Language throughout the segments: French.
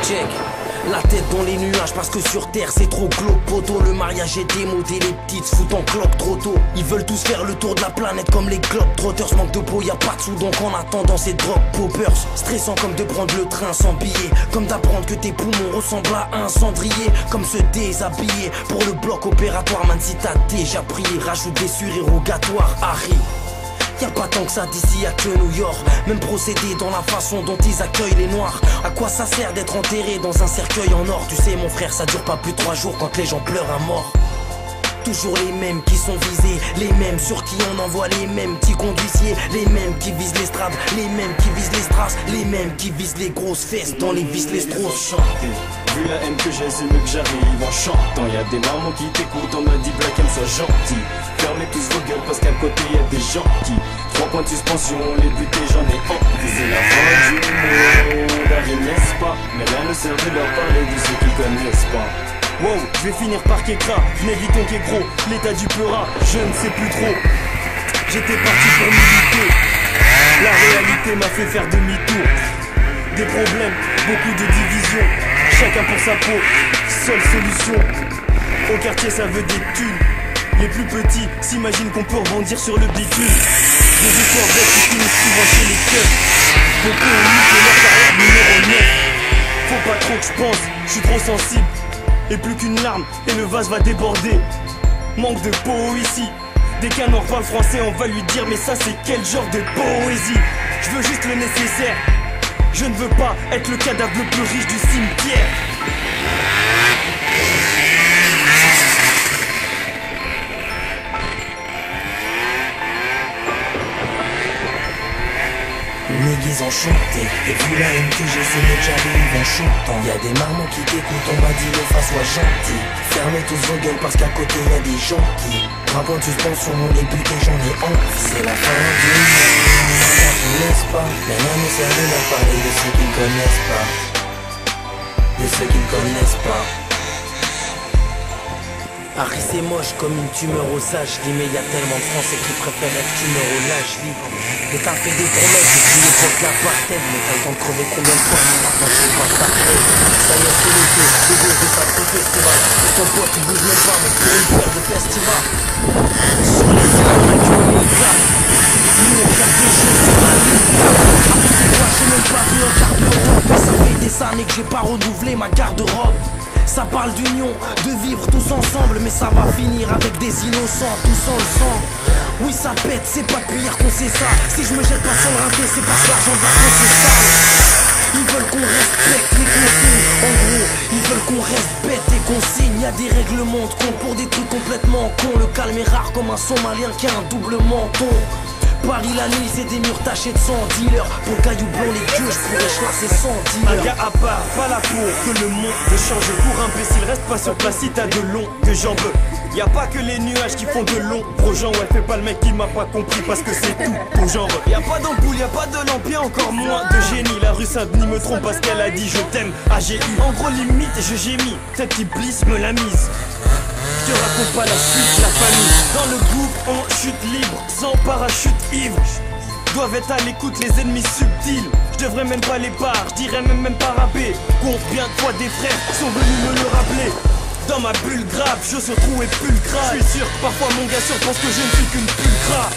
check. La tête dans les nuages parce que sur terre c'est trop glauque poto. Le mariage est démodé, les petites se foutent en cloque trop tôt. Ils veulent tous faire le tour de la planète comme les globetrotters. Manque de peau, y a pas de sous donc en attendant c'est drop poppers. Stressant comme de prendre le train sans billet, comme d'apprendre que tes poumons ressemblent à un cendrier. Comme se déshabiller pour le bloc opératoire. Man si t'as déjà prié, rajoute des surérogatoires. Harry, y'a pas tant que ça d'ici, y'a que New York. Même procédé dans la façon dont ils accueillent les noirs. À quoi ça sert d'être enterré dans un cercueil en or? Tu sais mon frère, ça dure pas plus de 3 jours quand les gens pleurent à mort. Toujours les mêmes qui sont visés, les mêmes sur qui on envoie les mêmes petits conduisiers. Les mêmes qui visent l'estrade, les mêmes qui visent les strass, les mêmes qui visent les grosses fesses dans les vis les strosses. Vu la haine que j'ai, c'est mieux que j'arrive en chantant. Y'a des mamans qui t'écoutent, on me dit Black M soit gentil. Fermez tous vos gueules parce qu'à côté y'a des gens qui 3 points de suspension, les butés j'en ai envie. C'est la fin du monde, arrive n'est-ce pas? Mais rien ne sert de leur parler de ceux qui connaissent pas. Wow, je vais finir par Kékra, venez vite on gros. L'état du pleura, je ne sais plus trop. J'étais parti pour militer, la réalité m'a fait faire demi-tour. Des problèmes, beaucoup de divisions, chacun pour sa peau, seule solution. Au quartier ça veut des thunes. Les plus petits s'imaginent qu'on peut rebondir sur le bitume. Des histoires bêtes qui finissent souvent chez les keufs. Beaucoup ont mis que leur carrière numéro 9. Faut pas trop que je pense, je suis trop sensible. Et plus qu'une larme et le vase va déborder. Manque de poésie. Dès qu'un or parle français on va lui dire mais ça c'est quel genre de poésie? Je veux juste le nécessaire. Je ne veux pas être le cadavre le plus riche du cimetière. Niggas enchantés, et vu la haine que j'ai, c'est mieux que j'arrive en chantant. Y'a des marmots qui t'écoutent, on m'a dit le face soit gentil. Fermez tous vos gueules parce qu'à côté y'a des gens qui 3 points de suspension, les butés j'en ai envie. C'est la fin du monde, ça tu laisses pas. Mais rien ne sert de leur parler de ceux qui ne connaissent pas. De ceux qui ne connaissent pas. Harry c'est moche comme une tumeur au sage. Dis mais y'a tellement de Français qui préfèrent être tumeur au lâche libre. Et t'as fait des promesses depuis l'époque l'apartheid. Mais t'as le temps de crever combien de fois? Maintenant je sais pas ta tête. Ça y est c'est l'été, les gosses de Sacré Festival. Et ton pote il bouge même pas mais pour une paire de festivals. Sur les flammes du milliard. Nous on garde des choses sur la ligne. Moi j'ai même pas vu un quart d'Europe. Ça fait des années que j'ai pas renouvelé ma garde-robe. Ça parle d'union, de vivre tous ensemble. Mais ça va finir avec des innocents, tous sans le sang. Oui ça pète, c'est pas depuis hier qu'on sait ça. Si je me jette pas sur le rinté, c'est parce que l'argent de la France est sale. Ils veulent qu'on respecte les consignes. En gros, ils veulent qu'on reste bête et qu'on signe. Y'a des règlements de compte pour des trucs complètement cons. Le calme est rare comme un Somalien qui a un double menton. Paris la nuit c'est des murs tachés de sang. Dealer pour le caillou blanc les queues je pourrais chasser 100 dealers. Un gars à part, pas là pour que le monde change. Pour imbécile reste pas sur place si t'as de longues jambes. Y'a pas que les nuages qui font de longs projets. Ouais fais pas le mec qui m'a pas compris parce que c'est tout ton genre. Y'a pas d'ampoule, y'a pas de lampe, y'a encore moins de génie. La rue Saint-Denis me trompe parce qu'elle a dit je t'aime AGI. En gros limite je gémis, peut-être qu'Iblis me l'a mise. Je te raconte pas la suite, la famille. Dans le groupe on chute libre, sans parachute ivre. Doivent être à l'écoute les ennemis subtils. Je devrais même pas les barres, je dirais même pas rapper. Combien de fois des frères sont venus me le rappeler. Dans ma bulle grave, je se trouve et pulcra. Je suis sûr que parfois mon gars sûr pense que je ne suis qu'une pulcra.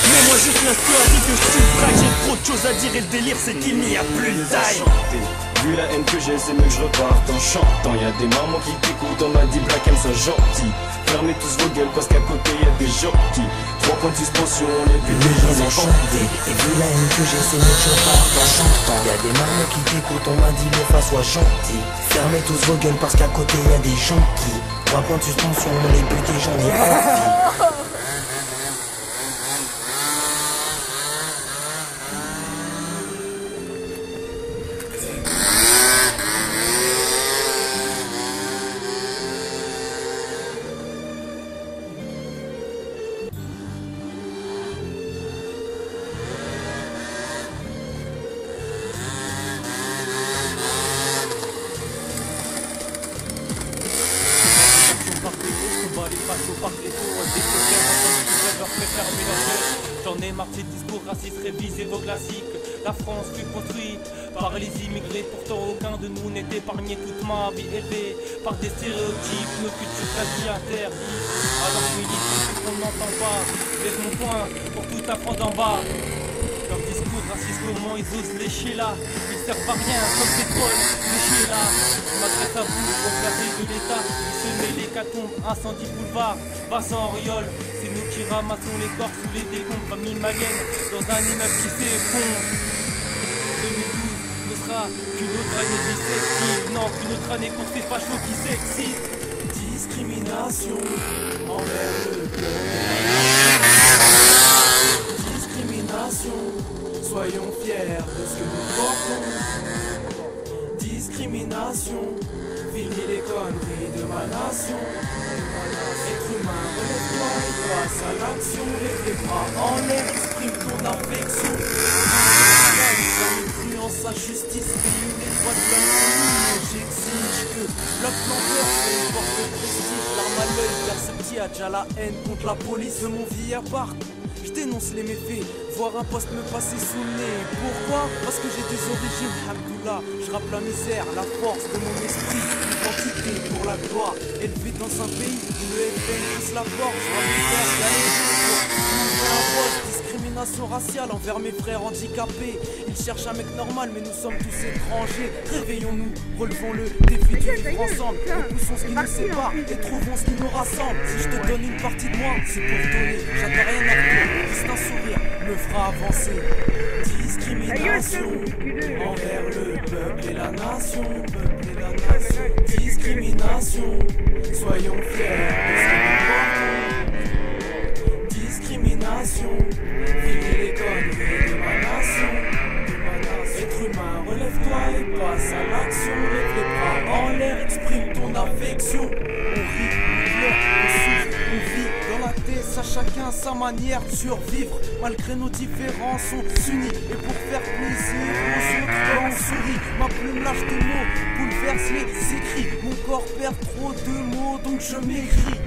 Mais moi juste l'instant a dit que je suis braque. J'ai trop de choses à dire et le délire c'est qu'il n'y a plus de taille. Vu la haine que j'ai, c'est mieux que je reparte en chantant. Y'a des mamans qui t'écoutent, on m'a dit Black M soit gentil. Fermez tous vos gueules parce qu'à côté y'a des gens qui 3 points de suspension, les butés j'en ai envie. Et vu la haine que j'ai, c'est mieux que je reparte en chantant. Y'a des marmots qui t'écoutent, on m'a dit le face soit gentil. Fermez tous vos gueules parce qu'à côté y'a des gens qui 3 points de suspension, les butés j'en ai envie. J'en ai marre de ces discours racistes, révisez vos classiques. La France fut construite par les immigrés. Pourtant aucun de nous n'est épargné, toute ma vie élevée par des stéréotypes, nos cultures quasi interdites. Alors je milite pour ce qu'on n'entend pas, lève mon poing pour toute la France d'en bas. Leur discours raciste, comment ils osent lécher là. Ils servent à rien comme des trolls, lécher là. Je m'adresse à vous, regardez de l'État. Ils semez l'hécatombe, incendie boulevard, Vincent Auriol. C'est nous qui ramassons les corps sous les décombres. Famille malienne dans un immeuble qui s'effondre. 2012 ne sera qu'une autre année dissective. Non, qu'une autre année pour ces fachos qui s'excitent. Discrimination envers le peuple. Soyons fiers de ce que nous portons. Discrimination, fini les conneries de ma nation. Être humain, relève-toi et passe à l'action. Lève les bras en l'air, exprime ton affection. Influence sa justice, pays où les droits de l'homme. J'exige que bloc planteur soit une force de prestige. L'arme à l'œil, car ce petit a déjà la haine contre la police de mon vieillard parc. Je dénonce les méfaits, voir un poste me passer sous le nez. Pourquoi? Parce que j'ai des origines, Hamdoullah. Je rappe la misère, la force de mon esprit. L'identité pour la gloire, élevé dans un pays où le FN pousse la force. Je vais me faire galer pour un poste. Discrimination raciale envers mes frères handicapés. Ils cherchent un mec normal, mais nous sommes tous étrangers. Réveillons-nous, relevons le défi du vivre ensemble. Repoussons ce qui nous sépare et trouvons ce qui nous rassemble. Si je te donne une partie de moi, c'est pour donner. J'attends rien à retour, juste un sourire me fera avancer. Discrimination envers le peuple et la nation. Discrimination, soyons fiers de ce que nous portons. Discrimination, fini les conneries de ma nation. Être humain, relève-toi et passe à l'action. Lève les bras en l'air, exprime ton affection. On rit, on pleure, on souffre, on vit dans la tête, à chacun sa manière de survivre. Malgré nos différences, on s'unit. Et pour faire plaisir aux autres, on sourit. Ma plume lâche des mots, bouleverse les écrits. Mon corps perd trop de mots, donc je m'écris.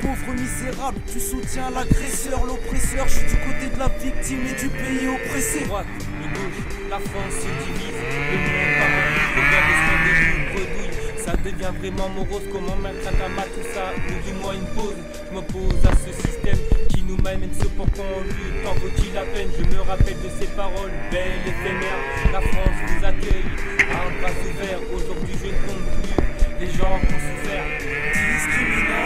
Pauvre misérable, tu soutiens l'agresseur, l'oppresseur. Je suis du côté de la victime et du pays oppressé. Droite, de gauche, la France se divise. Le monde par un regarde le soin des genoux bredouilles. Ça devient vraiment morose, comment mettre à ma tout ça. Ou du moins une pause, je m'oppose à ce système qui nous mène ce pourquoi on lutte. Tant vaut-il la peine, je me rappelle de ces paroles belles, éphémères. La France vous accueille à un bras ouvert. Aujourd'hui je ne compte plus les gens qui ont souffert. Discrimination